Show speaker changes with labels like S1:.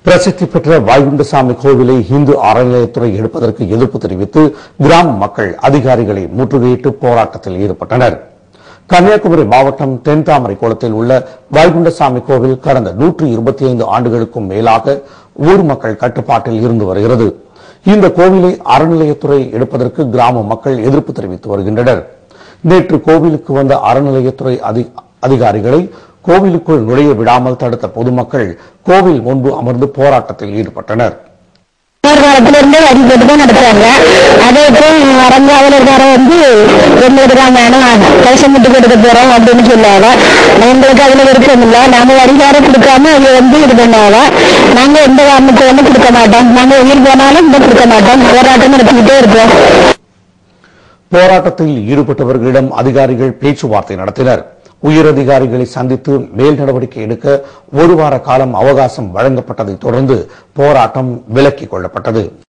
S1: பிரசித்தி பெற்ற வைகுண்டசாமி கோவிலை இந்து அறநிலையத்துறை எடுப்பதற்கு எதிர்ப்பு தெரிவித்து கிராம மக்கள் அதிகாரிகளை முற்றுகையிட்டு போராட்டத்தில் ஈடுபட்டனர். கன்னியாகுமரி மாவட்டம் தென்தாமரை குளத்தில் உள்ள வைகுண்டசாமி கோவில் கடந்த 125 ஆண்டுகளுக்கும் மேலாக ஊர் மக்கள் கட்டுப்பாட்டில் இருந்து வருகிறது. இந்த கோவிலை அறநிலையத்துறை எடுப்பதற்கு கிராம மக்கள் எதிர்ப்பு தெரிவித்து வருகின்றனர். நேற்று கோவிலுக்கு வந்த அறநிலையத்துறை அதிகாரிகளை கோவிலுக்குள் நுழைய விடாமல் தடுத்த பொதுமக்கள் கோவில் முன்பு அமர்ந்து போராட்டத்தில் ஈடுபட்டனர்.
S2: காலத்திலிருந்தே வழிபட்டு தான் நடத்துறாங்க. அதே அரங்காவலர் வந்து எங்களுக்கு தான் வேணும், கலசம் விட்டு கொடுக்க போறோம் அப்படின்னு சொன்னாங்க. எங்களுக்கு அதுல விருப்பம் இல்லை. நாங்க அதிகாரம் கொடுக்காம அவங்க வந்து இது பண்ணாங்க. நாங்க எந்த காரணத்தை வந்து கொடுக்க மாட்டோம். நாங்க உயிர் போனாலும் இந்த கொடுக்க மாட்டோம். போராட்டம் நடத்திக்கிட்டே இருக்கோம்.
S1: போராட்டத்தில் ஈடுபட்டவர்களிடம் அதிகாரிகள் பேச்சுவார்த்தை நடத்தினர். உயரதிகாரிகளை சந்தித்து மேல் நடவடிக்கை எடுக்க 1 வார காலம் அவகாசம் வழங்கப்பட்டதை தொடர்ந்து போராட்டம் விலக்கிக் கொள்ளப்பட்டது.